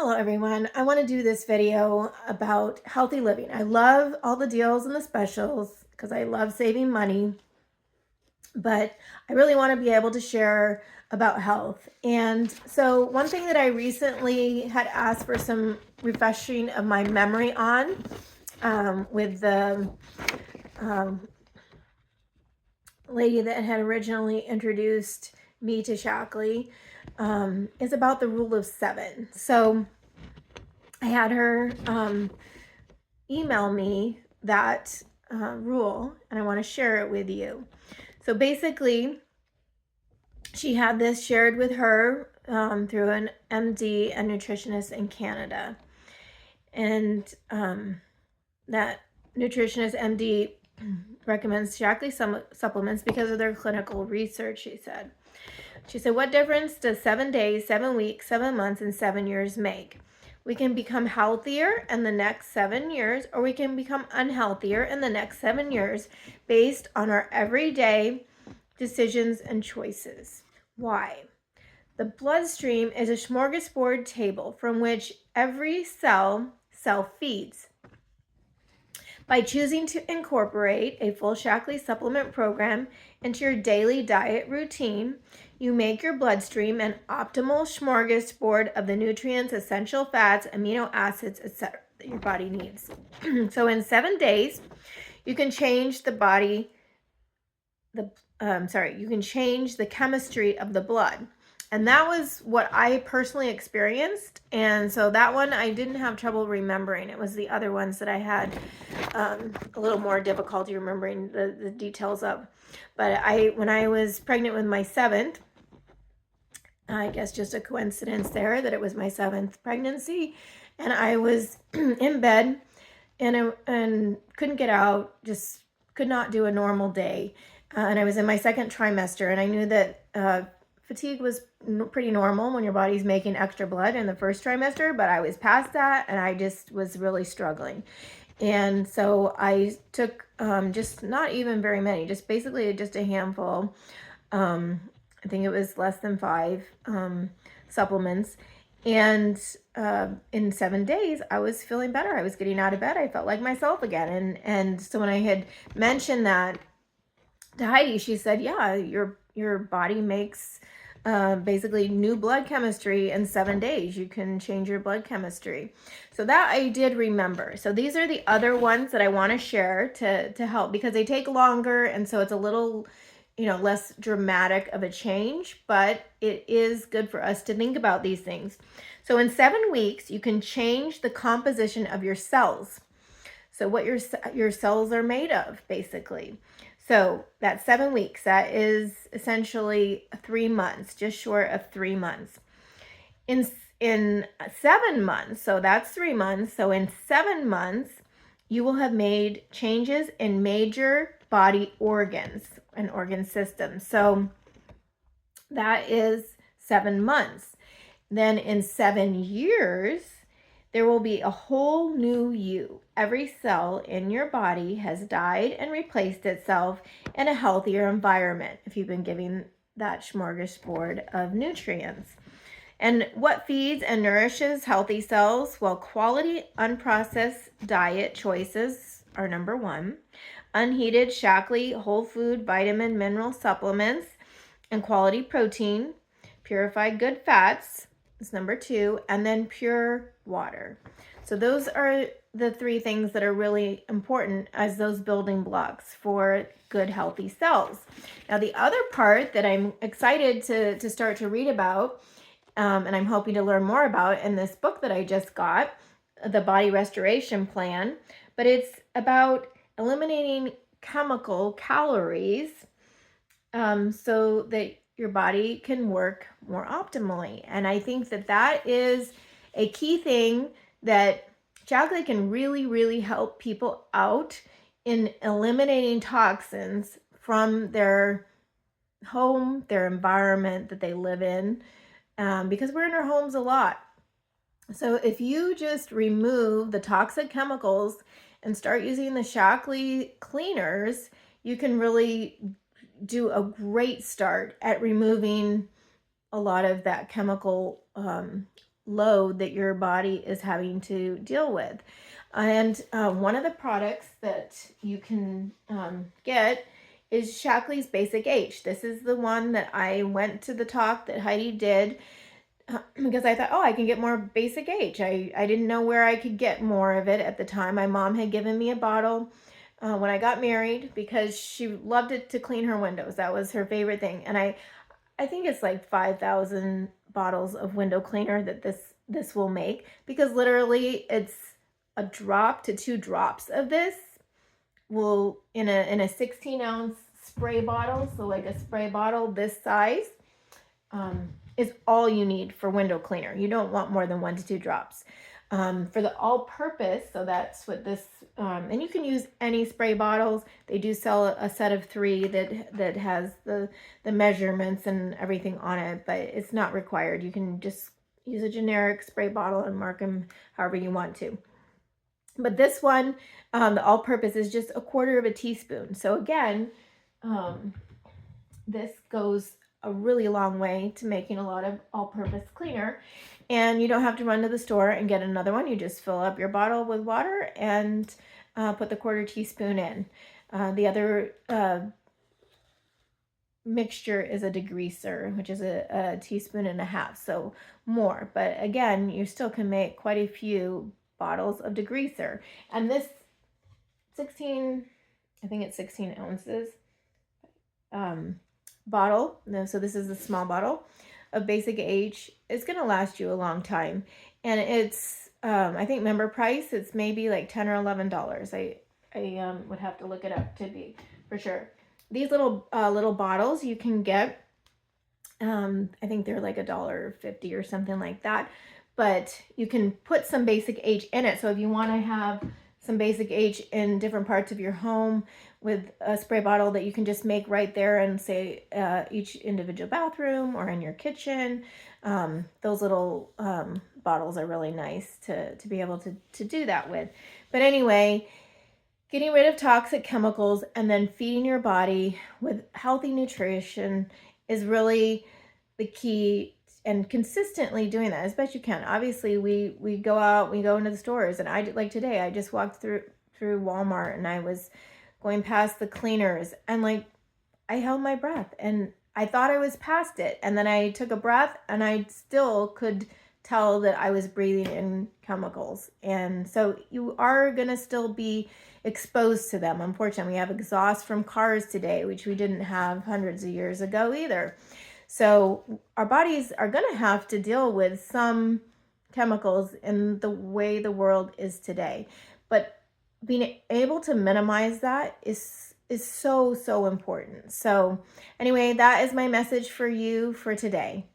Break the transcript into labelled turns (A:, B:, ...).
A: Hello everyone. I want to do this video about healthy living. I love all the deals and the specials because I love saving money, but I really want to be able to share about health. And so one thing that I recently had asked for some refreshing of my memory on with the lady that had originally introduced me to Shaklee is about the rule of 7. So I had her email me that rule, and I want to share it with you. So basically, she had this shared with her through an MD, a nutritionist in Canada. And that nutritionist MD recommends Shaklee supplements because of their clinical research, she said. She said, what difference does 7 days, 7 weeks, 7 months, and 7 years make? We can become healthier in the next 7 years, or we can become unhealthier in the next 7 years based on our everyday decisions and choices. Why? The bloodstream is a smorgasbord table from which every cell feeds. By choosing to incorporate a full Shaklee supplement program into your daily diet routine, you make your bloodstream an optimal smorgasbord of the nutrients, essential fats, amino acids, etc. that your body needs. So in 7 days, you can change the chemistry of the blood. And that was what I personally experienced. And so that one I didn't have trouble remembering. It was the other ones that I had a little more difficulty remembering the details of. But when I was pregnant with my 7th, I guess just a coincidence there that it was my 7th pregnancy, and I was in bed and couldn't get out, just could not do a normal day. And I was in my 2nd trimester, and I knew that fatigue was pretty normal when your body's making extra blood in the 1st trimester, but I was past that, and I just was really struggling. And so I took just not even very many, just basically just a handful. I think it was less than 5 supplements. And in 7 days, I was feeling better. I was getting out of bed. I felt like myself again. And so when I had mentioned that to Heidi, she said, yeah, your body makes basically new blood chemistry in 7 days. You can change your blood chemistry. So that I did remember. So these are the other ones that I want to share to help, because they take longer, and so it's a little less dramatic of a change, but it is good for us to think about these things. So in 7 weeks, you can change the composition of your cells. So what your cells are made of, basically. So that's 7 weeks. That is essentially 3 months, just short of 3 months. In 7 months, so that's 3 months. So in 7 months, you will have made changes in major body organs and organ systems. So that is 7 months. Then in 7 years, there will be a whole new you. Every cell in your body has died and replaced itself in a healthier environment if you've been giving that smorgasbord of nutrients. And what feeds and nourishes healthy cells? Well, quality unprocessed diet choices are number 1. Unheated Shaklee whole food vitamin mineral supplements and quality protein. Purified good fats is number 2. And then pure water. So those are the 3 things that are really important as those building blocks for good healthy cells. Now the other part that I'm excited to start to read about, and I'm hoping to learn more about in this book that I just got, the Body Restoration Plan, but it's about eliminating chemical calories so that your body can work more optimally. And I think that that is a key thing that Shaklee can really, really help people out in eliminating toxins from their home, their environment that they live in, because we're in our homes a lot. So if you just remove the toxic chemicals and start using the Shaklee cleaners, you can really do a great start at removing a lot of that chemical load that your body is having to deal with. And one of the products that you can get is Shaklee's Basic H. This is the one that I went to the talk that Heidi did because I thought, oh, I can get more Basic H. I didn't know where I could get more of it at the time. My mom had given me a bottle when I got married because she loved it to clean her windows. That was her favorite thing. And I think it's like 5,000 bottles of window cleaner that this will make, because literally it's a drop to 2 drops of this will in a 16-ounce spray bottle. So like a spray bottle this size is all you need for window cleaner. You don't want more than 1 to 2 drops. For the all-purpose, so that's what this, and you can use any spray bottles. They do sell a set of 3 that has the measurements and everything on it, but it's not required. You can just use a generic spray bottle and mark them however you want to. But this one, the all-purpose, is just 1/4 teaspoon. So again, this goes a really long way to making a lot of all-purpose cleaner. And you don't have to run to the store and get another one. You just fill up your bottle with water and put the 1/4 teaspoon in. The other mixture is a degreaser, which is a teaspoon and a half, so more. But again, you still can make quite a few bottles of degreaser. And this 16, I think it's 16 ounces bottle, so this is the small bottle of Basic H. It's going to last you a long time. And it's, I think member price, it's maybe like $10 or $11. I would have to look it up to be for sure. These little bottles you can get, I think they're like $1.50 or something like that. But you can put some Basic H in it. So if you want to have some Basic H in different parts of your home with a spray bottle that you can just make right there and say each individual bathroom or in your kitchen, those little bottles are really nice to be able to do that with. But anyway, getting rid of toxic chemicals and then feeding your body with healthy nutrition is really the key, and consistently doing that as best you can. Obviously, we go out, we go into the stores, and like today, I just walked through Walmart and I was going past the cleaners and like I held my breath and I thought I was past it, and then I took a breath and I still could tell that I was breathing in chemicals. And so you are going to still be exposed to them. Unfortunately, we have exhaust from cars today, which we didn't have hundreds of years ago either. So our bodies are going to have to deal with some chemicals in the way the world is today. But being able to minimize that is so important. So anyway, that is my message for you for today.